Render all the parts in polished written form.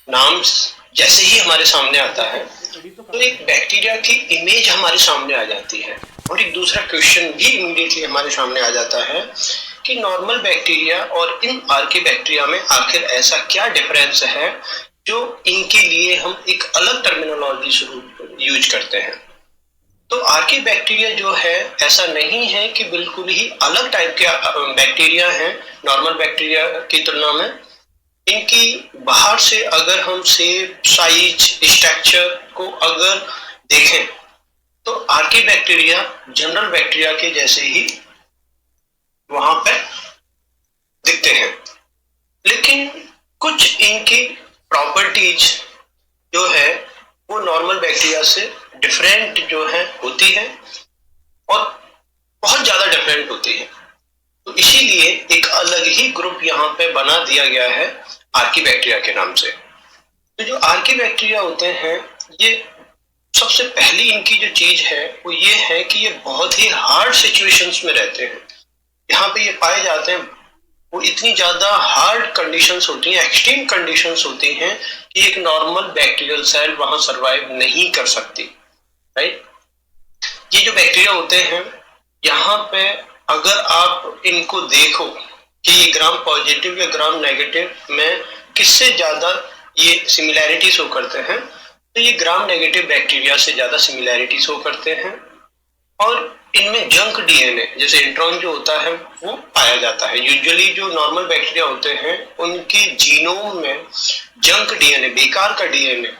नाम जैसे ही हमारे सामने आता है तो एक बैक्टीरिया की इमेज हमारे सामने आ जाती है, और एक दूसरा क्वेश्चन भी इमीडिएटली हमारे सामने आ जाता है कि नॉर्मल बैक्टीरिया और इन आर्की बैक्टीरिया में आखिर ऐसा क्या डिफरेंस है जो इनके लिए हम एक अलग टर्मिनोलॉजी शुरू यूज करते हैं। तो आर्की बैक्टीरिया जो है ऐसा नहीं है कि बिल्कुल ही अलग टाइप के बैक्टीरिया हैं नॉर्मल बैक्टीरिया की तुलना में। इनकी बाहर से अगर हम शेप, साइज, स्ट्रक्चर को अगर देखें तो आर्की बैक्टीरिया जनरल बैक्टीरिया के जैसे ही वहां पे दिखते हैं, लेकिन कुछ इनकी प्रॉपर्टीज जो है वो नॉर्मल बैक्टीरिया से डिफरेंट जो है होती है, और बहुत ज्यादा डिफरेंट होती है। तो इसीलिए एक अलग ही ग्रुप यहाँ पे बना दिया गया है आर्की बैक्टीरिया के नाम से। तो जो आर्की बैक्टीरिया होते हैं, ये सबसे पहली इनकी जो चीज है वो ये है कि ये बहुत ही हार्ड सिचुएशंस में रहते हैं। यहाँ पे ये पाए जाते हैं, वो इतनी ज्यादा हार्ड कंडीशंस होती हैं, एक्सट्रीम कंडीशंस होती हैं कि एक नॉर्मल बैक्टीरियल सेल वहां सरवाइव नहीं कर सकती, राइट। ये जो बैक्टीरिया होते हैं, यहाँ पे अगर आप इनको देखो कि ये ग्राम पॉजिटिव या ग्राम नेगेटिव में किससे ज्यादा ये सिमिलैरिटी शो करते हैं, तो ये ग्राम नेगेटिव बैक्टीरिया से ज्यादा सिमिलैरिटी शो करते हैं। और इनमें जंक डीएनए जैसे इंट्रॉन जो होता है वो पाया जाता है। यूजुअली जो नॉर्मल बैक्टीरिया होते हैं उनके जीनोम में जंक डीएनए, बेकार का डीएनए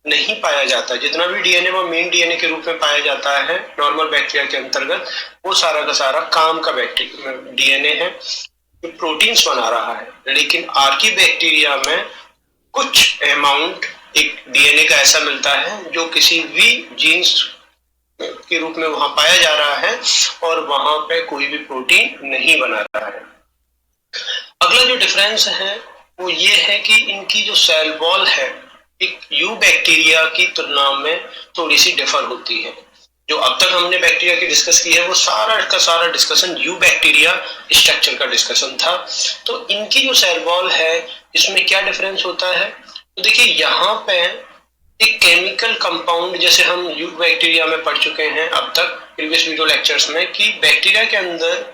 नहीं पाया जाता। जितना भी डीएनए वो मेन डीएनए के रूप में पाया जाता है नॉर्मल बैक्टीरिया के अंतर्गत, वो सारा का सारा काम का डीएनए है जो प्रोटीन्स बना रहा है। लेकिन आर्की बैक्टीरिया में कुछ अमाउंट एक डीएनए का ऐसा मिलता है जो किसी भी जीन्स के रूप में वहां पाया जा रहा है और वहां पे कोई भी प्रोटीन नहीं बना रहा है। अगला जो डिफरेंस है वो ये है कि इनकी जो सेल वॉल है एक यू बैक्टीरिया की तुलना में थोड़ी सी डिफर होती है। जो अब तक हमने बैक्टीरिया की डिस्कस की है वो सारा का सारा डिस्कशन यू बैक्टीरिया स्ट्रक्चर का डिस्कशन था। तो इनकी जो सेल वॉल है इसमें क्या डिफरेंस होता है, तो देखिए यहाँ पे एक केमिकल कंपाउंड, जैसे हम यू बैक्टीरिया में पढ़ चुके हैं अब तक प्रीवियस वीडियो लेक्चर्स में, कि बैक्टीरिया के अंदर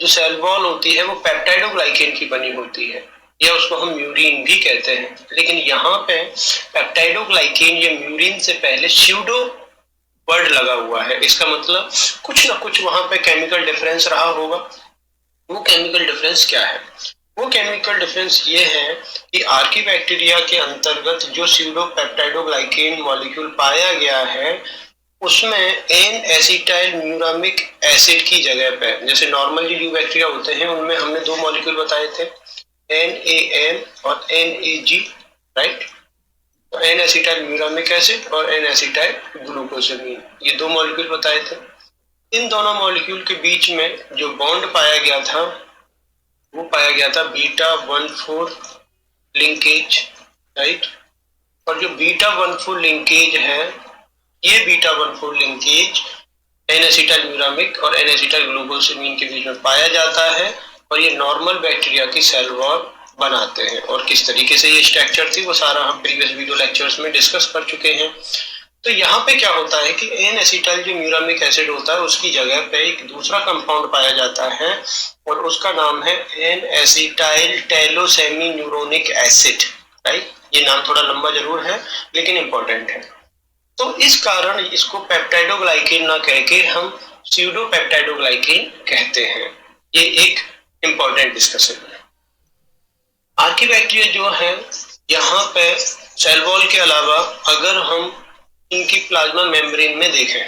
जो सेल वॉल होती है वो पेप्टाइडोग्लाइकेन की बनी होती है, या उसको हम म्यूरिन भी कहते हैं। लेकिन यहाँ पे पेप्टाइडोग्लाइकेन या म्यूरिन से पहले स्यूडो वर्ड लगा हुआ है। इसका मतलब कुछ ना कुछ वहां पे केमिकल डिफरेंस रहा होगा। वो केमिकल डिफरेंस क्या है, वो केमिकल डिफरेंस ये है कि आर्की बैक्टीरिया के अंतर्गत जो स्यूडो पेप्टाइडोग्लाइकेन मॉलिक्यूल पाया गया है उसमें एन एसिटाइल म्यूरामिक एसिड की जगह पे, जैसे नॉर्मल जो यू बैक्टीरिया होते हैं उनमें हमने दो मॉलिक्यूल बताए थे, NaN और NAG, राइट। तो एन एसिटाइल म्यूरामिक एसिड और एन एसिटाइल ग्लूकोसामीन, ये दो मॉलिक्यूल बताए थे। इन दोनों मॉलिक्यूल के बीच में जो बॉन्ड पाया गया था वो पाया गया था β14 लिंकेज, राइट। और जो β14 लिंकेज है, ये β14 लिंकेज एन एसिटाइल म्यूरामिक और एन एसिटाइल ग्लूकोसामीन के बीच में पाया जाता है, और ये नॉर्मल बैक्टीरिया की सेल वॉल बनाते हैं। और किस तरीके से ये स्ट्रक्चर थी वो सारा हम प्रीवियस वीडियो लेक्चर्स में डिस्कस कर चुके हैं। तो यहाँ पे क्या होता है कि एन एसिटाइल जो म्यूरामिक एसिड होता है उसकी जगह पे एक दूसरा कंपाउंड पाया जाता है और उसका नाम है एन एसिटाइल टेलोसेमी न्यूरोनिक एसिड, राइट। ये नाम थोड़ा लंबा जरूर है लेकिन इंपॉर्टेंट है। तो इस कारण इसको पेप्टाइडोग्लाइकेन ना कह के हम स्यूडो पेप्टाइडोग्लाइकेन कहते हैं। ये एक इंपॉर्टेंट डिस्कशन है। आर्की बैक्टीरिया जो है, यहाँ पे सेल वॉल के अलावा अगर हम इनकी प्लाज्मा मेम्ब्रेन में देखें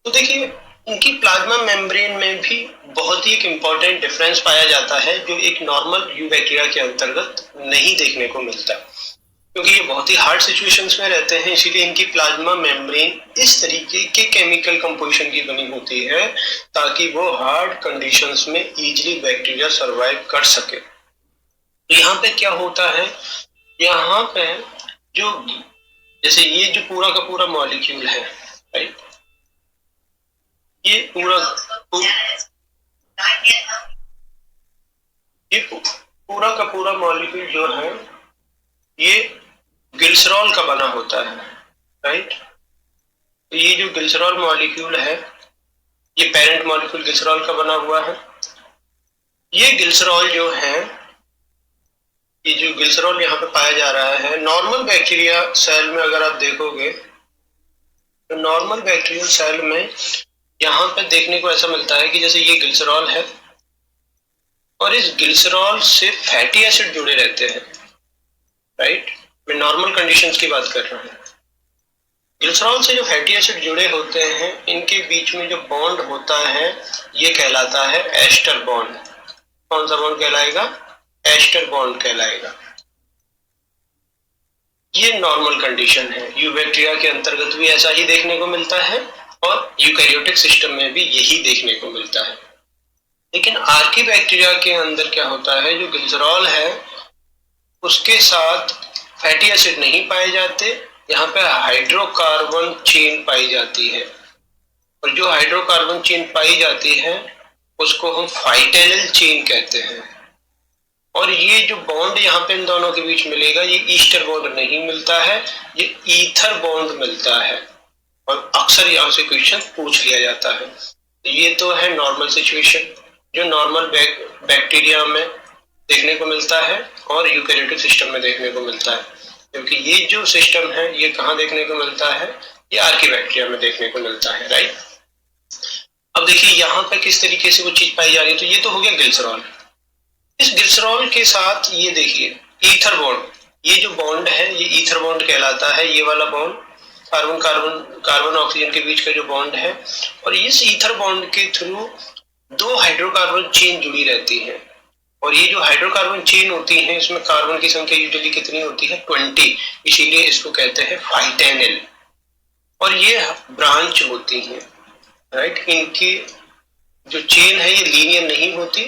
तो देखिए इनकी प्लाज्मा मेम्ब्रेन में भी बहुत ही एक इम्पॉर्टेंट डिफरेंस पाया जाता है जो एक नॉर्मल यू बैक्टीरिया के अंतर्गत नहीं देखने को मिलता, क्योंकि ये बहुत ही हार्ड सिचुएशंस में रहते हैं। इसीलिए इनकी प्लाज्मा मेम्ब्रेन इस तरीके के केमिकल कंपोजिशन की बनी होती है ताकि वो हार्ड कंडीशंस में इजीली बैक्टीरिया सरवाइव कर सके। यहाँ पे क्या होता है, यहाँ पे जो जैसे ये जो पूरा का पूरा मॉलिक्यूल है, राइट, ये पूरा का पूरा मॉलिक्यूल जो है ये ग्लिसरॉल का बना होता है, राइट। तो ये जो ग्लिसरॉल मॉलिक्यूल है, ये पेरेंट मॉलिक्यूल ग्लिसरॉल का बना हुआ है। ये ग्लिसरॉल जो है, ये जो ग्लिसरॉल यहाँ पे पाया जा रहा है, नॉर्मल बैक्टीरिया सेल में अगर आप देखोगे तो नॉर्मल बैक्टीरियल सेल में यहाँ पे देखने को ऐसा मिलता है कि जैसे ये ग्लिसरॉल है और इस ग्लिसरॉल से फैटी एसिड जुड़े रहते हैं, राइट। मैं नॉर्मल कंडीशंस की बात कर रहा हूँ। ग्लिसरॉल से जो फैटी एसिड जुड़े होते हैं, इनके बीच में जो बॉन्ड होता है ये कहलाता है एस्टर बॉन्ड। कौन सा बॉन्ड कहलाएगा? एस्टर बॉन्ड कहलाएगा। ये नॉर्मल कंडीशन है। यूबैक्टीरिया के अंतर्गत भी ऐसा ही देखने को मिलता है और यूकैरियोटिक सिस्टम में भी यही देखने को मिलता है। लेकिन आर्कीबैक्टीरिया के अंदर क्या होता है, जो ग्लिसरॉल है उसके साथ फैटी एसिड नहीं पाए जाते, यहाँ पे हाइड्रोकार्बन चेन पाई जाती है। और जो हाइड्रोकार्बन चेन पाई जाती है उसको हम फाइटेनल चेन कहते हैं। और ये जो बॉन्ड यहाँ पे इन दोनों के बीच मिलेगा, ये ईस्टर बॉन्ड नहीं मिलता है, ये ईथर बॉन्ड मिलता है। और अक्सर यहाँ से क्वेश्चन पूछ लिया जाता है। तो ये तो है नॉर्मल सिचुएशन, जो नॉर्मल बैक्टीरिया में देखने को मिलता है और यूकैरियोटिक सिस्टम में देखने को मिलता है। क्योंकि ये जो सिस्टम है ये कहाँ देखने को मिलता है? ये आर्कीबैक्टीरिया में देखने को मिलता है, राइट। अब देखिए यहाँ पे किस तरीके से वो चीज पाई जा रही है। तो ये तो हो गया ग्लिसरॉल। इस ग्लिसरॉल के साथ ये देखिए ईथर बॉन्ड, ये जो बॉन्ड है ये ईथर बॉन्ड कहलाता है। ये वाला bond carbon carbon carbon oxygen के बीच का जो बॉन्ड है, और इस ईथर बॉन्ड के थ्रू दो हाइड्रोकार्बन चेन जुड़ी रहती है। और ये जो हाइड्रोकार्बन चेन होती है इसमें कार्बन की संख्या यूजुअली कितनी होती है? 20। इसीलिए इसको कहते हैं फाइटेनल। और ये ब्रांच होती है, राइट। इनकी जो चेन है ये लीनियर नहीं होती।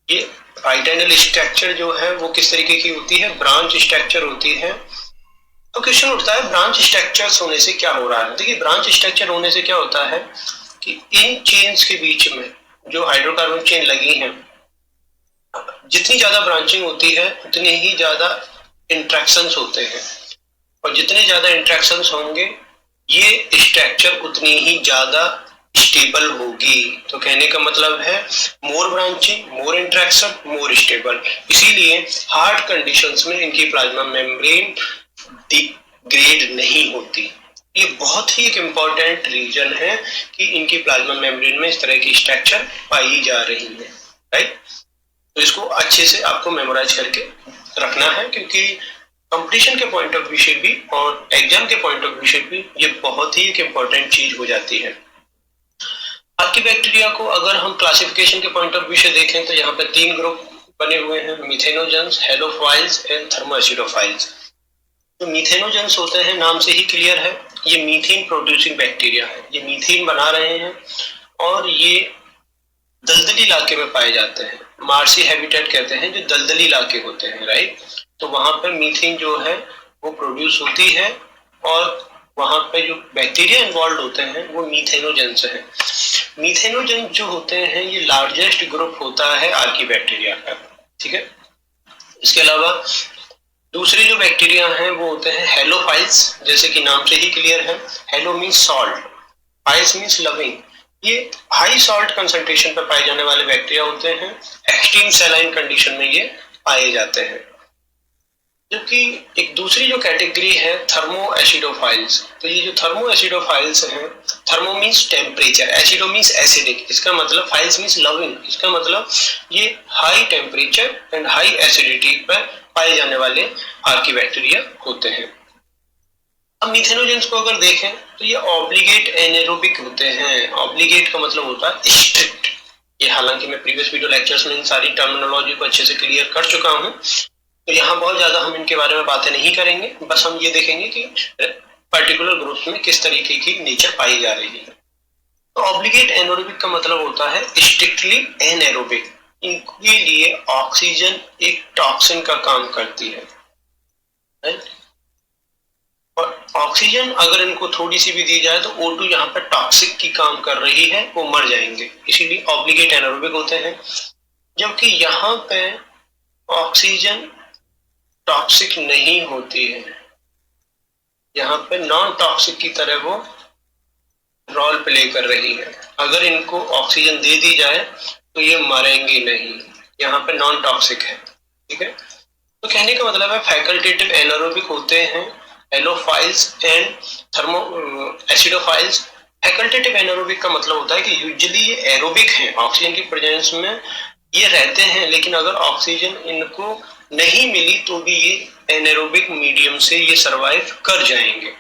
ये फाइटेनल स्ट्रक्चर जो है वो किस तरीके की होती है? ब्रांच स्ट्रक्चर होती है। तो क्वेश्चन उठता है ब्रांच स्ट्रक्चर्स होने से क्या हो रहा है? देखिए ब्रांच स्ट्रक्चर होने से क्या होता है कि इन चेन्स के बीच में जो हाइड्रोकार्बन चेन लगी है, जितनी ज्यादा ब्रांचिंग होती है उतने ही ज्यादा इंट्रैक्शंस होते हैं। और जितने ज्यादा इंट्रैक्शंस होंगे ये स्ट्रक्चर उतनी ही ज्यादा स्टेबल होगी। तो कहने का मतलब है मोर ब्रांचिंग, मोर इंट्रैक्शन, मोर स्टेबल। इसीलिए हार्ड कंडीशंस में इनकी प्लाज्मा मेम्ब्रेन डिग्रेड नहीं होती। ये बहुत ही एक इम्पोर्टेंट रीजन है कि इनकी प्लाज्मा मेम्ब्रेन में इस तरह की स्ट्रक्चर पाई जा रही है, राइट। तो इसको अच्छे से आपको मेमोराइज करके रखना है, क्योंकि कंपटीशन के पॉइंट ऑफ व्यू से भी और एग्जाम के पॉइंट ऑफ व्यू से भी ये बहुत ही एक इम्पोर्टेंट चीज हो जाती है। आर्कीबैक्टीरिया को अगर हम क्लासिफिकेशन के पॉइंट ऑफ व्यू से देखें तो यहाँ पे 3 ग्रुप बने हुए हैं, मिथेनोजेंस, हेलोफाइल्स एंड थर्मोएसिडोफाइल्स। तो मिथेनोजेंस होते हैं, नाम से ही क्लियर है, ये मीथेन प्रोड्यूसिंग बैक्टीरिया है। ये मीथेन बना रहे हैं और ये दलदली इलाके में पाए जाते हैं। मार्सी हैबिटेट कहते हैं जो दलदली इलाके होते हैं, राइट। तो वहां पर मीथेन जो है वो प्रोड्यूस होती है और वहां पे जो बैक्टीरिया इन्वॉल्व होते हैं वो मीथेनोजेंस है। मीथेनोजेंस जो होते हैं ये लार्जेस्ट ग्रुप होता है आर्कीबैक्टीरिया का, ठीक है। इसके अलावा दूसरे जो बैक्टीरिया हैं वो होते हैं हेलोफाइल्स, जैसे कि नाम से ही क्लियर है। Hello means salt, files means loving. ये हाई सॉल्ट कंसंट्रेशन पर पाए जाने वाले बैक्टीरिया होते हैं। एक्सट्रीम सैलाइन कंडीशन में ये पाए जाते हैं। जबकि एक दूसरी जो कैटेगरी है थर्मो एसिडोफाइल्स। तो ये जो थर्मो एसिडोफाइल्स हैं, thermo means temperature, acido means acidic, इसका मतलब फाइल्स मीन्स लविंग, इसका मतलब ये high temperature and high acidity पर पाए जाने वाले आर्कीबैक्टीरिया होते हैं। अब मिथेनोजेंस को अगर देखें तो ये ऑब्लिगेट एनेरोबिक होते हैं। ऑब्लिगेट का मतलब होता है स्ट्रिक्ट। ये हालांकि मैं प्रीवियस वीडियो लेक्चर्स में इन सारी टर्मिनोलॉजी को अच्छे से क्लियर कर चुका हूं, तो यहाँ बहुत ज्यादा हम इनके बारे में बातें नहीं करेंगे। बस हम ये देखेंगे कि पर्टिकुलर ग्रुप में किस तरीके की नेचर पाई जा रही है। तो ऑब्लिगेट एनेरोबिक का मतलब होता है स्ट्रिक्टली एनेरोबिक। इनके लिए ऑक्सीजन एक टॉक्सिन का काम करती है, राइट। और ऑक्सीजन अगर इनको थोड़ी सी भी दी जाए तो O2 यहाँ पर टॉक्सिक की काम कर रही है, वो मर जाएंगे, इसीलिए ऑब्लिगेट एनारोबिक होते हैं। जबकि यहाँ पे ऑक्सीजन टॉक्सिक नहीं होती है, यहाँ पे नॉन टॉक्सिक की तरह वो रोल प्ले कर रही है। अगर इनको ऑक्सीजन दे दी जाए तो ये मरेंगे नहीं, यहाँ पे नॉन टॉक्सिक है। ठीक है, तो कहने का मतलब है फैकल्टेटिव एनारोबिक होते हैं halophiles and thermo acidophiles. Facultative anaerobic का मतलब होता है कि यूजुअली ये एरोबिक हैं, ऑक्सीजन की प्रेजेंस में ये रहते हैं, लेकिन अगर ऑक्सीजन इनको नहीं मिली तो भी ये एनारोबिक मीडियम से ये सरवाइव कर जाएंगे।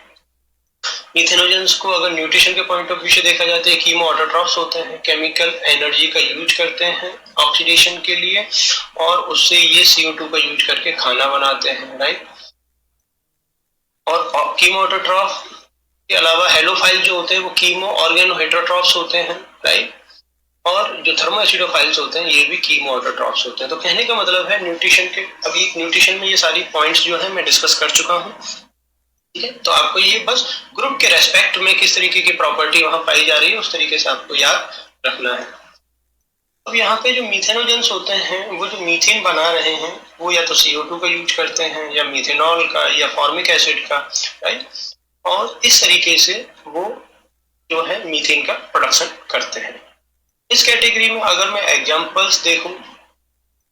मिथेनोजेंस को अगर न्यूट्रिशन के पॉइंट ऑफ व्यू से देखा जाता है, कीमो ऑटोट्रॉफ्स होते हैं, केमिकल एनर्जी का यूज करते हैं ऑक्सीडेशन के लिए और उससे ये CO2 का यूज करके खाना बनाते हैं, राइट। और कीमो ऑटोट्रॉफ के अलावा हेलोफाइल जो होते हैं वो कीमो ऑर्गेनो हेटरोट्रॉफ्स होते हैं, राइट। और जो थर्मो एसिडोफाइल्स होते हैं ये भी कीमो ऑटोट्रॉफ्स होते हैं। तो कहने का मतलब है न्यूट्रिशन के, अभी न्यूट्रिशन में ये सारी पॉइंट्स जो है मैं डिस्कस कर चुका हूँ। ठीक है, तो आपको ये बस ग्रुप के रेस्पेक्ट में किस तरीके की प्रॉपर्टी वहां पाई जा रही है उस तरीके से आपको याद रखना है। अब यहाँ पे जो मिथेनोजेंस होते हैं वो जो मीथेन बना रहे हैं वो या तो CO2 का यूज करते हैं या मिथेनॉल का या फॉर्मिक एसिड का, राइट। और इस तरीके से वो जो है मीथेन का प्रोडक्शन करते हैं। इस कैटेगरी में अगर मैं एग्जांपल्स देखूं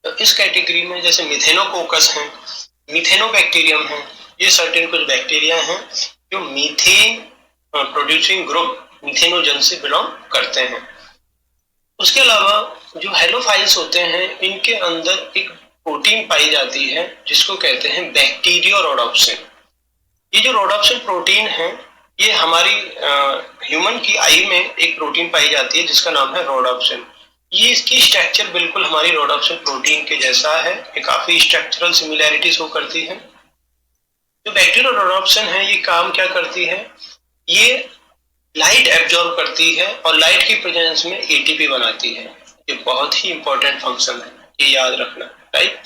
तो इस कैटेगरी में जैसे मिथेनोकोकस है, मिथेनोबैक्टीरियम है, ये सर्टेन कुछ बैक्टीरिया हैं जो मीथेन प्रोड्यूसिंग ग्रुप मिथेनोजन से बिलोंग करते हैं। उसके अलावा जो हेलोफाइल्स होते हैं इनके अंदर एक प्रोटीन पाई जाती है जिसको कहते हैं बैक्टीरियोरोडोप्सिन। ये जो रोडोप्सिन प्रोटीन है ये हमारी ह्यूमन की आई में एक प्रोटीन पाई जाती है जिसका नाम है रोडोप्सिन। ये इसकी स्ट्रक्चर बिल्कुल हमारी रोडोप्सिन प्रोटीन के जैसा है, ये काफी स्ट्रक्चरल सिमिलैरिटी शो करती है। जो बैक्टीरियोरोडोप्सिन है ये काम क्या करती है, ये लाइट एब्जॉर्ब करती है और लाइट की प्रेजेंस में ATP बनाती है। ये बहुत ही इंपॉर्टेंट फंक्शन है, ये याद रखना, राइट।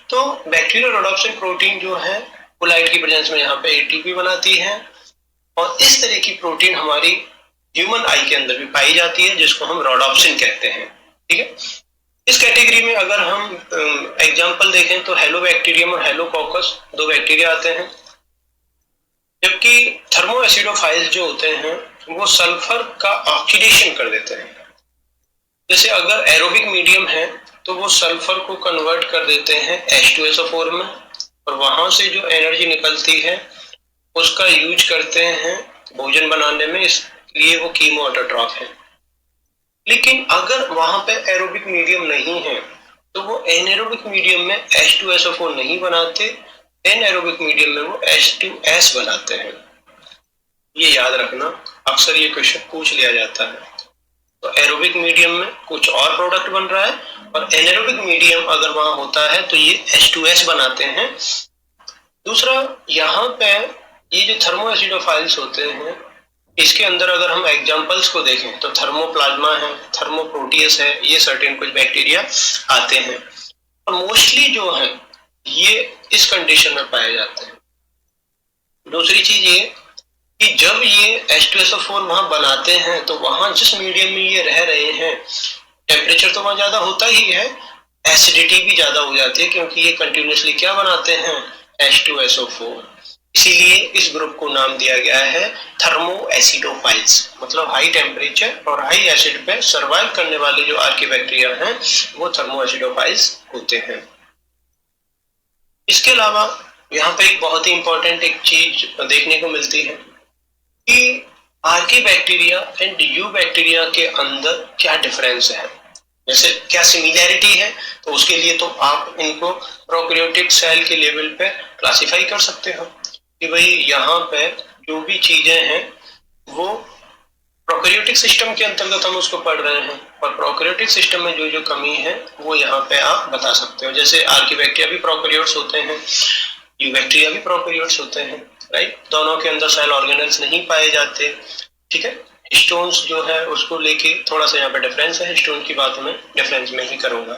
तो बैक्टीरियोरोडोप्सिन प्रोटीन जो है वो लाइट की प्रेजेंस में यहाँ पे ATP बनाती है और इस तरह की प्रोटीन हमारी ह्यूमन आई के अंदर भी पाई जाती है जिसको हम रोडोप्सिन कहते हैं। ठीक है, इस कैटेगरी में अगर हम एग्जांपल देखें तो हेलोबैक्टीरियम और हेलोकोकस दो बैक्टीरिया आते हैं, जबकि थर्मो एसिडोफाइल्स जो होते हैं वो सल्फर का ऑक्सीडेशन कर देते हैं। जैसे अगर एरोबिक मीडियम है तो वो सल्फर को कन्वर्ट कर देते हैं H2SO4 में और वहां से जो एनर्जी निकलती है उसका यूज करते हैं भोजन बनाने में, इसलिए वो कीमो ऑटोट्रॉफ है। लेकिन अगर वहां पे एरोबिक मीडियम नहीं है तो वो एनएरोबिक मीडियम में H2SO4 नहीं बनाते, एनएरोबिक मीडियम में वो H2S बनाते हैं। ये याद रखना, अक्सर ये क्वेश्चन पूछ लिया जाता है। तो एरोबिक मीडियम में कुछ और प्रोडक्ट बन रहा है और एनएरोबिक मीडियम अगर वहां होता है तो ये H2S बनाते हैं। दूसरा, यहाँ पे ये जो थर्मो एसिडोफाइल्स होते हैं इसके अंदर अगर हम एग्जांपल्स को देखें तो थर्मोप्लाज्मा है, थर्मोप्रोटियस है, ये सर्टेन कुछ बैक्टीरिया आते हैं और मोस्टली जो है ये इस कंडीशन में पाए जाते हैं। दूसरी चीज ये कि जब ये H2SO4 वहां बनाते हैं तो वहां जिस मीडियम में ये रह रहे हैं टेम्परेचर तो वहां ज्यादा होता ही है, एसिडिटी भी ज्यादा हो जाती है क्योंकि ये कंटिन्यूसली क्या बनाते हैं, H2SO4। इसीलिए इस ग्रुप को नाम दिया गया है थर्मो एसिडोफाइल्स, मतलब हाई टेम्परेचर और हाई एसिड पे सर्वाइव करने वाले जो आर्किबैक्टीरिया हैं वो थर्मो एसिडोफाइल्स होते हैं। इसके अलावा यहाँ पे एक बहुत ही इंपॉर्टेंट एक चीज देखने को मिलती है कि आर्किबैक्टीरिया एंड यूबैक्टीरिया के अंदर क्या डिफरेंस है। जैसे क्या सिमिलैरिटी है तो उसके लिए तो आप इनको प्रोकैरियोटिक सेल के लेवल पे क्लासिफाई कर सकते हो कि भाई यहाँ पे जो भी चीजें हैं वो प्रोकैरियोटिक सिस्टम के अंतर्गत हम उसको पढ़ रहे हैं और प्रोकैरियोटिक सिस्टम में जो जो कमी है वो यहाँ पे आप बता सकते हो। जैसे आर्किबैक्टीरिया भी प्रोकैरियोट्स होते हैं, यूबैक्टीरिया भी प्रोकैरियोट्स होते हैं, राइट। दोनों के अंदर सेल ऑर्गेनेल्स नहीं पाए जाते। ठीक है, स्टोन्स जो है उसको लेके थोड़ा सा यहाँ पे डिफरेंस है, स्टोन की बात में डिफरेंस में ही करूंगा।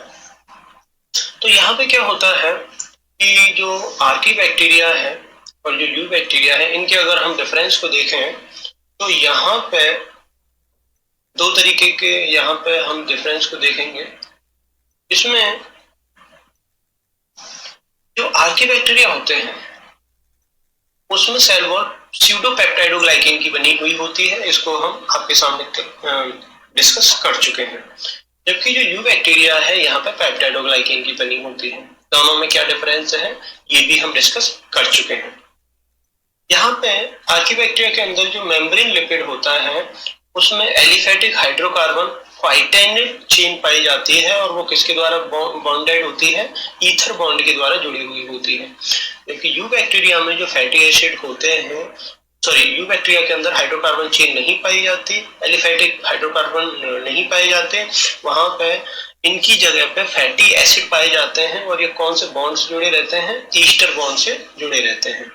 तो यहाँ पे क्या होता है कि जो आर्किबैक्टीरिया है और जो यूबैक्टीरिया है इनके अगर हम डिफरेंस को देखें तो यहाँ पे दो तरीके के यहाँ पे हम डिफरेंस को देखेंगे। इसमें जो आर्किबैक्टीरिया होते हैं उसमें सेल वॉल स्यूडोपेप्टाइडोग्लाइकेन की बनी हुई होती है, इसको हम आपके सामने डिस्कस कर चुके हैं। जबकि जो यू बैक्टीरिया है यहाँ पे पेप्टाइडोग्लाइकेन की बनी होती है। दोनों में क्या डिफरेंस है ये भी हम डिस्कस कर चुके हैं। यहाँ पे आर्कीबैक्टीरिया के अंदर जो मेम्ब्रेन लिपिड होता है उसमें एलिफेटिक हाइड्रोकार्बन क्वाइटेनिल चेन पाई जाती है और वो किसके द्वारा बॉन्डेड होती है, ईथर बॉन्ड के द्वारा जुड़ी हुई होती है। जबकि यू बैक्टीरिया में जो फैटी एसिड होते हैं, यू बैक्टीरिया के अंदर हाइड्रोकार्बन चेन नहीं पाई जाती, एलिफेटिक हाइड्रोकार्बन नहीं पाए जाते, वहां पे इनकी जगह पे फैटी एसिड पाए जाते हैं और ये कौन से बॉन्ड से जुड़े रहते हैं, ईस्टर बॉन्ड से जुड़े रहते हैं।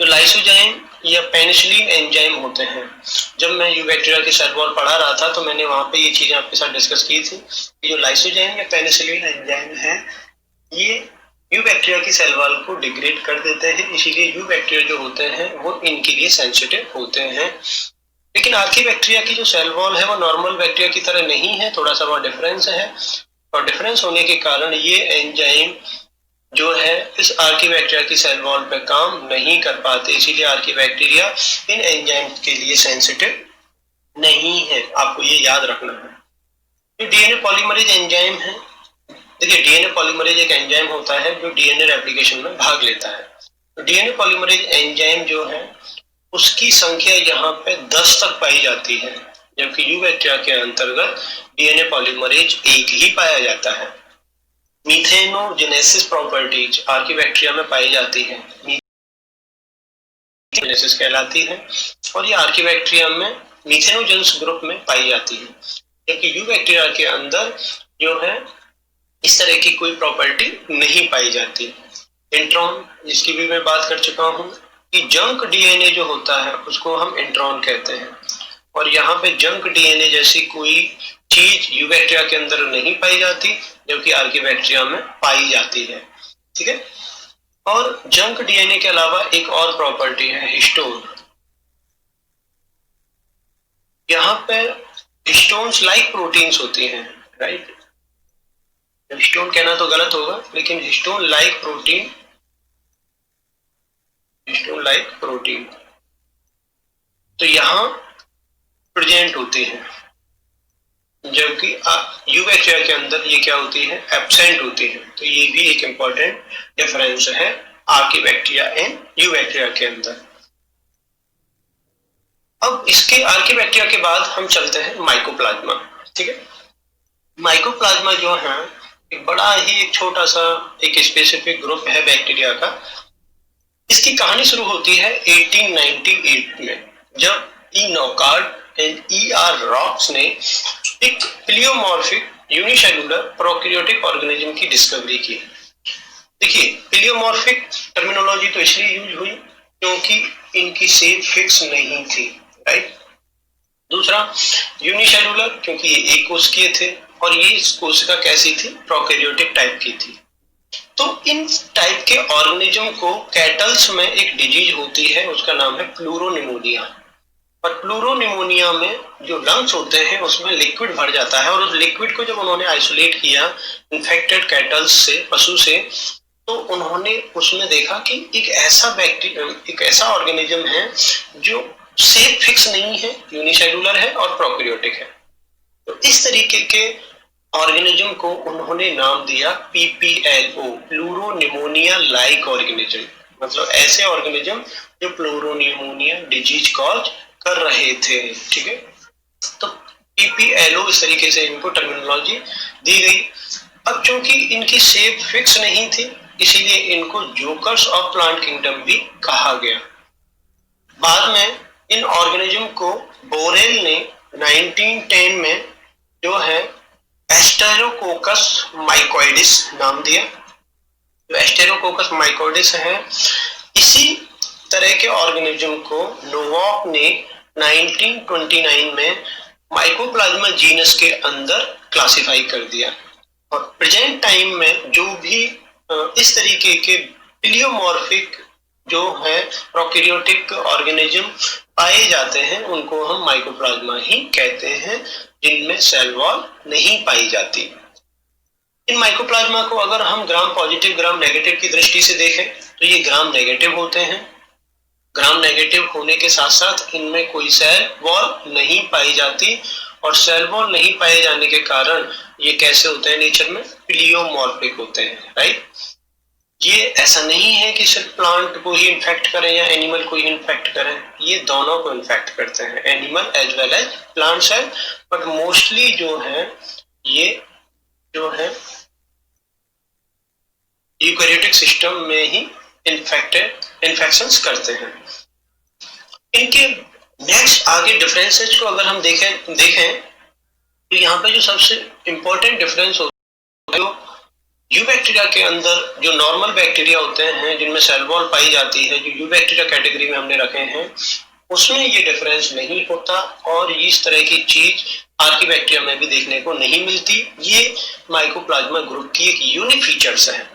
जो लाइसोजाइम या पेनिसिलिन एंजाइम होते हैं, जब मैं यू बैक्टीरिया की सेल वॉल पढ़ा रहा था तो मैंने वहां पे ये चीजें आपके साथ डिस्कस की थी कि जो लाइसोजाइम या पेनिसिलिन एंजाइम है ये यू बैक्टीरिया की सेल वॉल को डिग्रेड कर देते हैं, इसीलिए यू बैक्टीरिया जो होते हैं वो इनके लिए सेंसिटिव होते हैं। लेकिन आर्कीबैक्टीरिया की जो सेल वॉल है वो नॉर्मल बैक्टीरिया की तरह नहीं है, थोड़ा सा वहाँ डिफरेंस है और डिफरेंस होने के कारण ये एंजाइम जो है इस आर्कीबैक्टीरिया की सेल वॉल पे काम नहीं कर पाते, इसीलिए आर्कीबैक्टीरिया इन एंजाइम के लिए सेंसिटिव नहीं है। आपको ये याद रखना है। जो डीएनए पॉलीमरेज एंजाइम है, देखिए डीएनए पॉलीमरेज एक एंजाइम होता है जो डीएनए रेप्लिकेशन में भाग लेता है। तो डीएनए पॉलीमरेज एंजाइम जो है उसकी संख्या यहाँ पे 10 तक पाई जाती है, जबकि यू बैक्टीरिया के अंतर्गत डीएनए पॉलीमरेज एक ही पाया जाता है। मीथेनोजेनेसिस प्रॉपर्टीज आर्कीबैक्टीरिया में पाई जाती है, मीथेनोजेनेसिस कहलाती है और ये आर्कीबैक्टीरिया में मीथेनोजेंस ग्रुप में पाई जाती है। जबकि यू बैक्टीरिया के अंदर जो है इस तरह की कोई प्रॉपर्टी नहीं पाई जाती। इंट्रॉन, जिसकी भी मैं बात कर चुका हूँ कि जंक डीएनए जो होता है उसको हम इंट्रॉन कहते हैं और यहाँ पे जंक डीएनए जैसी कोई चीज यू बैक्टीरिया के अंदर नहीं पाई जाती, जबकि आर्कीबैक्टीरिया में पाई जाती है। ठीक है। और जंक डीएनए के अलावा एक और प्रॉपर्टी है हिस्टोन। यहाँ पे हिस्टोन्स लाइक प्रोटीन्स होती हैं, राइट। हिस्टोन कहना तो गलत होगा, लेकिन हिस्टोन लाइक प्रोटीन तो यहां प्रेजेंट होते हैं, जबकि यू बैक्टीरिया के अंदर ये क्या होती है, एब्सेंट होती है। तो ये भी एक इंपॉर्टेंट डिफरेंस है आर्कीबैक्टीरिया एंड यू बैक्टीरिया के अंदर। अब इसके आर्कीबैक्टीरिया के बाद हम चलते हैं माइकोप्लाज्मा। ठीक है। माइकोप्लाज्मा जो है एक बड़ा ही एक छोटा सा एक स्पेसिफिक ग्रुप है बैक्टीरिया का। इसकी कहानी शुरू होती है 1898 में, जब ई नॉकार्ड एंड ई आर रॉक्स ने एक प्लियोमॉर्फिक यूनिसेलुलर प्रोकैरियोटिक ऑर्गेनिज्म की डिस्कवरी की। देखिए प्लियोमॉर्फिक टर्मिनोलॉजी तो इसलिए यूज हुई क्योंकि इनकी शेप फिक्स नहीं थी, राइट। दूसरा यूनिसेलुलर क्योंकि ये एक कोशिकीय थे और ये कोशिका कैसी थी, प्रोकैरियोटिक टाइप की थी। तो इन टाइप के ऑर्गेनिज्म को कैटल्स में एक डिजीज होती है, उसका नाम है प्लूरोनिमोनिया। और प्लूरोनिमोनिया में जो लंग्स होते हैं उसमें लिक्विड भर जाता है और उस लिक्विड को जब उन्होंने आइसोलेट किया इन्फेक्टेड कैटल्स से, पशु से, तो उन्होंने उसमें देखा कि एक ऐसा ऑर्गेनिज्म है जो शेप फिक्स नहीं है, यूनिसेलुलर है और प्रोकैरियोटिक है। तो इस तरीके के ऑर्गेनिज्म को उन्होंने नाम दिया PPLO, प्लूरोनिमोनिया लाइक ऑर्गेनिज्म। मतलब ऐसे ऑर्गेनिज्म जो प्लूरोनिमोनिया डिजीज कॉज कर रहे थे। ठीक है। तो PPLO इस तरीके से इनको टर्मिनोलॉजी दी गई। अब चूंकि इनकी शेप फिक्स नहीं थी इसीलिए इनको जोकर्स ऑफ प्लांट किंगडम भी कहा गया। बाद में इन ऑर्गेनिज्म को बोरेल ने 1910 में जो है एस्टेरोकोकस माइकोइडिस नाम दिया। जो एस्टेरोकोकस माइकोइडिस है, इसी तरह के ऑर्गेनिज्म को नोवाक ने 1929 में माइकोप्लाज्मा जीनस के अंदर क्लासिफाई कर दिया। और प्रेजेंट टाइम में जो भी इस तरीके के प्लियोमॉर्फिक जो है प्रोकैरियोटिक ऑर्गेनिज्म पाए जाते हैं उनको हम माइकोप्लाज्मा ही कहते हैं, जिनमें सेल वॉल नहीं पाई जाती। इन माइकोप्लाज्मा को अगर हम ग्राम पॉजिटिव ग्राम नेगेटिव की दृष्टि से देखें तो ये ग्राम नेगेटिव होते हैं। ग्राम नेगेटिव होने के साथ साथ इनमें कोई सेल वॉल नहीं पाई जाती, और सेल वॉल नहीं पाए जाने के कारण ये कैसे होते हैं नेचर में, प्लियोमॉर्फिक होते हैं, राइट। ये ऐसा नहीं है कि सिर्फ प्लांट को ही इन्फेक्ट करें या एनिमल को ही इन्फेक्ट करें, ये दोनों को इन्फेक्ट करते हैं, animal as well as plant cell, but mostly जो है ये जो है यूकैरियोटिक सिस्टम में ही इन्फेक्शंस करते हैं। इनके नेक्स्ट आगे डिफरेंसेस को अगर हम देखें तो यहाँ पे जो सबसे इंपॉर्टेंट डिफरेंस होता है, यू बैक्टीरिया के अंदर जो नॉर्मल बैक्टीरिया होते हैं जिनमें सेल वॉल पाई जाती है, जो यू बैक्टीरिया कैटेगरी में हमने रखे हैं, उसमें ये डिफरेंस नहीं होता, और इस तरह की चीज आर्किबैक्टीरिया में भी देखने को नहीं मिलती। ये माइकोप्लाज्मा ग्रुप की एक यूनिक फीचर्स है।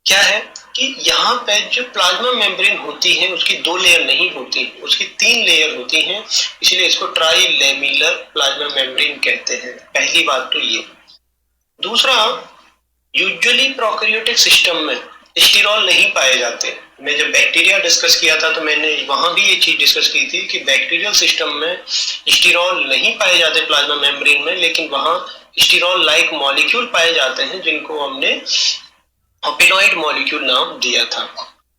क्या है कि यहाँ पे जो प्लाज्मा मेम्ब्रेन होती है उसकी 2 लेयर नहीं होती, उसकी 3 लेयर होती हैं, इसलिए इसको ट्राइलेमिलर प्लाज्मा मेम्ब्रेन कहते हैं। पहली बात तो ये। दूसरा, यूजुअली प्रोकैरियोटिक सिस्टम में स्टीरॉल नहीं पाए जाते। मैं जब बैक्टीरिया डिस्कस किया था तो मैंने वहां भी ये चीज डिस्कस की थी कि बैक्टीरियल सिस्टम में स्टीरॉल नहीं पाए जाते प्लाज्मा मेम्ब्रेन में, लेकिन वहां स्टीरॉल लाइक मॉलिक्यूल पाए जाते हैं जिनको हमने होपिनॉइड मॉलिक्यूल नाम दिया था।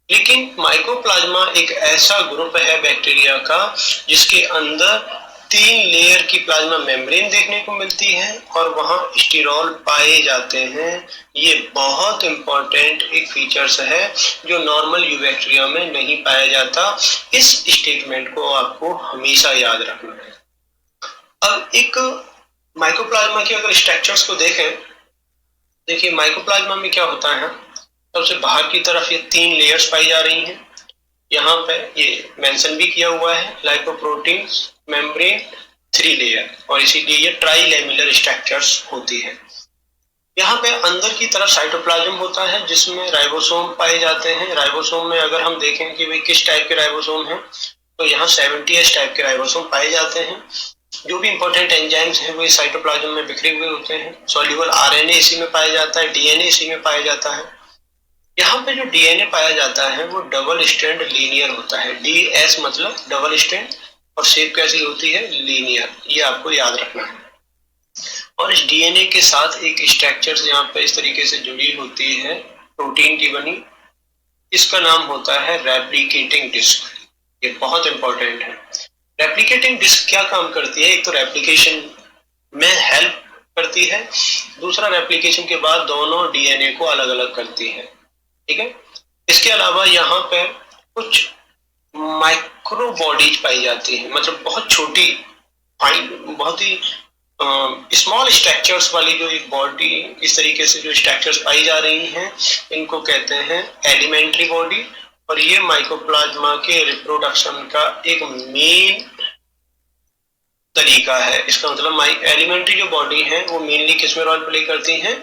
लेकिन माइकोप्लाज्मा एक ऐसा ग्रुप है बैक्टीरिया का जिसके अंदर 3 लेयर की प्लाज्मा मेम्ब्रेन देखने को मिलती है और वहां स्टीरॉल पाए जाते हैं। ये बहुत इंपॉर्टेंट एक फीचर्स है जो नॉर्मल यूबैक्टीरिया में नहीं पाया जाता। इस स्टेटमेंट को आपको हमेशा याद रखना है। अब एक माइकोप्लाज्मा के अगर स्ट्रक्चर्स को देखें, देखिए माइकोप्लाज्मा में क्या होता है, सबसे बाहर की तरफ ये 3 लेयर्स पाई जा रही हैं। यहाँ पे ये मेंशन भी किया हुआ है, लाइकोप्रोटीन्स मेम्ब्रेन 3 लेयर, और इसीलिए ये ट्राइलेमिलर स्ट्रक्चर्स होती है। यहाँ पे अंदर की तरफ साइटोप्लाज्म होता है जिसमें राइबोसोम पाए जाते हैं। राइबोसोम में अगर हम देखें कि भाई किस टाइप के राइबोसोम हैं, तो यहाँ 70S टाइप के राइबोसोम पाए जाते हैं। जो भी इंपॉर्टेंट एंजाइम्स हैं वो साइटोप्लाज्म में बिखरे हुए होते हैं। सॉल्युबल आरएनए इसी में पाया जाता है, डीएनए इसी में पाया जाता है। यहाँ पे जो डीएनए पाया जाता है वो डबल स्ट्रैंड लीनियर होता है, डीएस मतलब डबल स्ट्रैंड, और शेप कैसी होती है, लीनियर। ये आपको याद रखना है। और इस डीएनए के साथ एक स्ट्रक्चर यहाँ पे इस तरीके से जुड़ी होती है, प्रोटीन की बनी, इसका नाम होता है रेप्लिकेटिंग डिस्क। ये बहुत इंपॉर्टेंट है। रेप्लिकेटिंग डिस्क क्या काम करती है, एक तो रेप्लिकेशन में हेल्प करती है, दूसरा रेप्लिकेशन के बाद दोनों डीएनए को अलग अलग करती है, ठीक है। इसके अलावा यहाँ पे कुछ माइक्रो बॉडीज पाई जाती है, मतलब बहुत छोटी, बहुत ही स्मॉल स्ट्रक्चर्स वाली जो एक बॉडी, इस तरीके से जो स्ट्रक्चर्स पाई जा रही हैं, इनको कहते हैं एलिमेंट्री बॉडी। और ये माइकोप्लाज्मा के रिप्रोडक्शन का एक मेन तरीका है। इसका मतलब एलिमेंट्री जो बॉडी है वो मेनली किस में रोल प्ले करती हैं,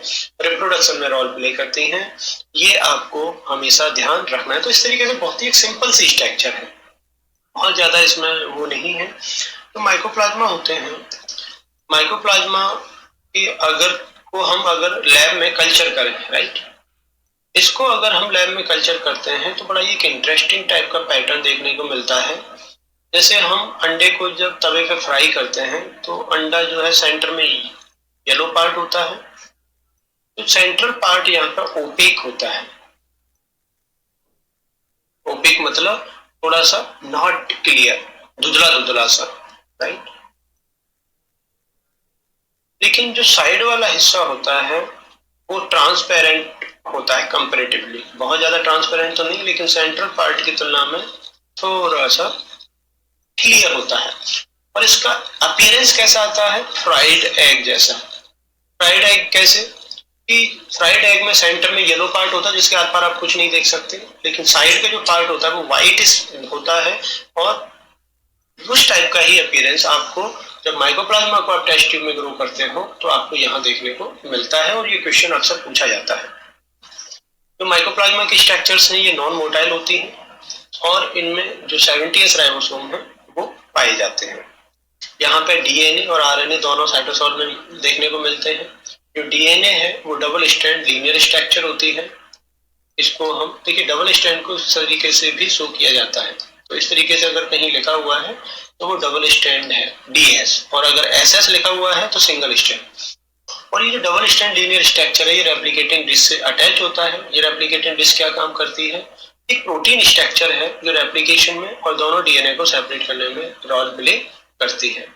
रिप्रोडक्शन में रोल प्ले करती हैं। ये आपको हमेशा ध्यान रखना है। तो इस तरीके से बहुत ही एक सिंपल सी स्ट्रक्चर है, बहुत ज्यादा इसमें वो नहीं है। तो माइकोप्लाज्मा होते हैं। माइकोप्लाज्मा के अगर लैब में कल्चर करें, राइट, इसको अगर हम लैब में कल्चर करते हैं तो बड़ा एक इंटरेस्टिंग टाइप का पैटर्न देखने को मिलता है। जैसे हम अंडे को जब तवे पे फ्राई करते हैं तो अंडा जो है सेंटर में येलो पार्ट होता है, तो सेंट्रल पार्ट यहाँ पर ओपेक होता है। ओपेक मतलब थोड़ा सा नॉट क्लियर, धुंधला धुंधला सा, राइट। लेकिन जो साइड वाला हिस्सा होता है वो ट्रांसपेरेंट होता है कंपैरेटिवली, बहुत ज्यादा ट्रांसपेरेंट तो नहीं, लेकिन सेंट्रल पार्ट की तुलना में थोड़ा सा क्लियर होता है। और इसका अपीयरेंस कैसा आता है, फ्राइड एग जैसा। फ्राइड एग कैसे कि फ्राइड एग में सेंटर में येलो पार्ट होता है जिसके आर पार आप कुछ नहीं देख सकते, लेकिन साइड का जो पार्ट होता है वो व्हाइट होता है। और उस टाइप का ही अपीयरेंस आपको जब माइकोप्लाज्मा को आप टेस्ट ट्यूब में ग्रो करते हो तो आपको यहाँ देखने को मिलता है, और ये क्वेश्चन अक्सर पूछा जाता है। तो माइकोप्लाज्मा की स्ट्रक्चर्स हैं ये नॉन मोटाइल होती हैं, और इनमें जो 70S राइबोसोम है वो पाए जाते हैं। यहाँ पे डीएनए और आरएनए दोनों साइटोसोल में देखने को मिलते हैं। जो डीएनए है वो डबल स्ट्रैंड लीनियर स्ट्रक्चर होती है। इसको हम देखिए, डबल स्ट्रैंड को इस तरीके से भी शो किया जाता है, तो इस तरीके से अगर कहीं लिखा हुआ है तो वो डबल स्ट्रैंड है DS, और अगर SS लिखा हुआ है तो सिंगल स्ट्रैंड। और ये जो डबल स्ट्रैंड लीनियर स्ट्रक्चर है ये रेप्लिकेटिंग डिस्क से अटैच होता है। ये रेप्लिकेटिंग डिस्क क्या काम करती है? एक प्रोटीन स्ट्रक्चर है जो रेप्लिकेशन में और दोनों DNA को सेपरेट करने में रोल प्ले करती है।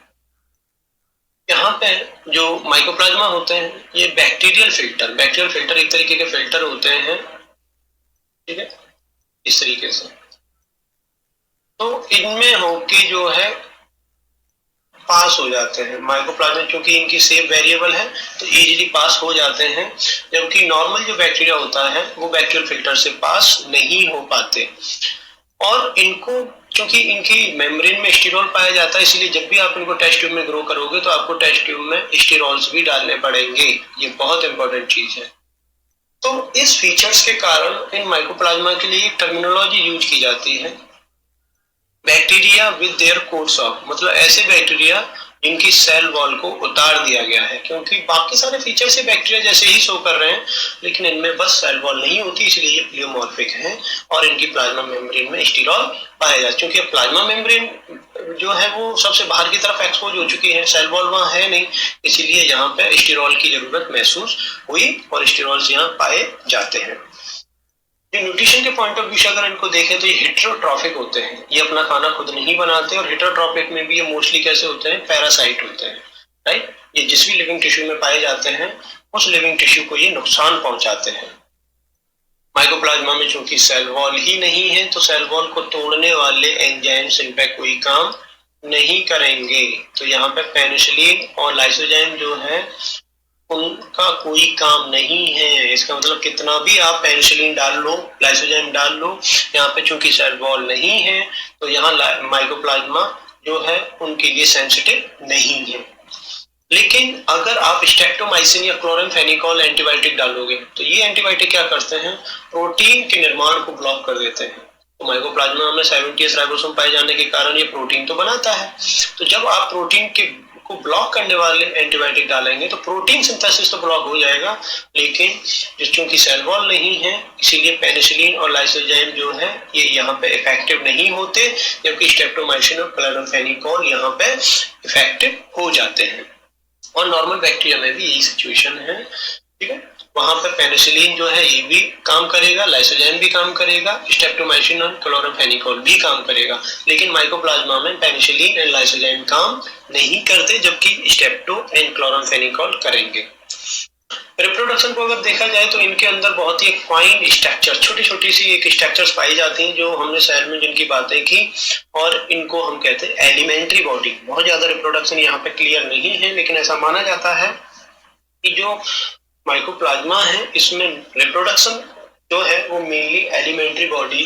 यहाँ पे जो माइकोप्लाज्मा होते हैं ये बैक्टीरियल फिल्टर एक तरीके के फिल्टर होते हैं, ठीक है, इस तरीके से। तो इनमें होके जो है पास हो जाते हैं माइकोप्लाज्मा, क्योंकि इनकी शेप वेरिएबल है तो इजीली पास हो जाते हैं, जबकि नॉर्मल जो बैक्टीरिया होता है वो बैक्टीरियल फिल्टर से पास नहीं हो पाते। और इनको क्योंकि इनकी मेम्ब्रेन में स्टीरॉल पाया जाता है, इसलिए जब भी आप इनको टेस्ट ट्यूब में ग्रो करोगे तो आपको टेस्ट ट्यूब में स्टीरॉल्स भी डालने पड़ेंगे। ये बहुत इंपॉर्टेंट चीज है। तो इस फीचर्स के कारण इन माइकोप्लाज्मा के लिए टर्मिनोलॉजी यूज की जाती है, bacteria with their quotes of, मतलब ऐसे बैक्टीरिया जिनकी सेल वॉल को उतार दिया गया है, क्योंकि बाकी सारे फीचर से बैक्टीरिया जैसे ही शो कर रहे हैं, लेकिन इनमें बस सेल वॉल नहीं होती, इसलिए ये प्लियोमॉर्फिक हैं और इनकी प्लाज्मा मेम्ब्रेन में स्टीरॉल पाया जाता है। क्योंकि प्लाज्मा मेम्ब्रेन जो है वो सबसे बाहर की तरफ एक्सपोज हो चुकी है, सेल वॉल वहां है नहीं, इसीलिए यहाँ पे स्टीरॉल की जरूरत महसूस हुई और स्टीरॉल्स यहाँ पाए जाते हैं। न्यूट्रिशन के पॉइंट ऑफ व्यू से अगर इनको देखें तो ये हेटेरोट्रॉफिक होते हैं, ये अपना खाना खुद नहीं बनाते, और हेटेरोट्रॉफिक में भी ये मोस्टली कैसे होते हैं? पैरासाइट होते हैं, राइट। ये जिस भी लिविंग टिश्यू में पाए जाते हैं उस लिविंग टिश्यू को ये नुकसान पहुंचाते हैं। माइकोप्लाज्मा में चूंकि सेल वॉल ही नहीं है तो सेल वॉल को तोड़ने वाले एंजाइम्स इन पे कोई काम नहीं करेंगे, तो यहाँ पे पेनिसिलिन और लाइसोजाइम जो है उनका कोई काम नहीं है। इसका मतलब कितना भी आप पेनिसिलिन डाल लो, लाइसोजाइम डाल लो, यहाँ पे चूंकि सेल वॉल नहीं है तो यहाँ माइकोप्लाज्मा जो है उनके लिए सेंसिटिव नहीं है। लेकिन अगर आप स्ट्रेप्टोमाइसिन या क्लोरामफेनिकोल एंटीबायोटिक डालोगे तो ये एंटीबायोटिक क्या करते हैं? प्रोटीन के निर्माण को ब्लॉक कर देते हैं। तो माइकोप्लाज्मा में 70S राइबोसोम पाए जाने के कारण ये प्रोटीन तो बनाता है, तो जब आप प्रोटीन के को ब्लॉक करने वाले एंटीबायोटिक डालेंगे तो प्रोटीन सिंथेसिस तो ब्लॉक हो जाएगा, लेकिन चूंकि सेल वॉल नहीं है इसीलिए पेनिसिलिन और लाइसोजाइम जो है ये यहाँ पे इफेक्टिव नहीं होते, जबकि स्ट्रेप्टोमाइसिन और क्लोरामफेनिकोल यहाँ पे इफेक्टिव हो जाते हैं। और नॉर्मल बैक्टीरिया में भी यही सिचुएशन है, ठीक है। वहां पर पेनिसिलिन जो है ये भी काम करेगा, लाइसोजाइम भी काम करेगा, स्ट्रेप्टोमाइसिन और क्लोरामफेनिकोल भी काम करेगा, लेकिन माइकोप्लाज्मा में पेनिसिलिन एंड लाइसोजाइम काम नहीं करते, जबकि स्ट्रेप्टो एंड क्लोरामफेनिकोल करेंगे। रिप्रोडक्शन को अगर देखा जाए तो इनके अंदर बहुत ही फाइन स्ट्रक्चर, छोटी छोटी सी एक स्ट्रक्चर्स पाई जाती हैं जो हमने शहर में जिनकी बातें की, और इनको हम कहते हैं एलिमेंट्री बॉडी। बहुत ज्यादा रिप्रोडक्शन यहाँ पे क्लियर नहीं है, लेकिन ऐसा माना जाता है कि जो माइकोप्लाज्मा है इसमें रिप्रोडक्शन जो है वो मेनली एलिमेंट्री बॉडी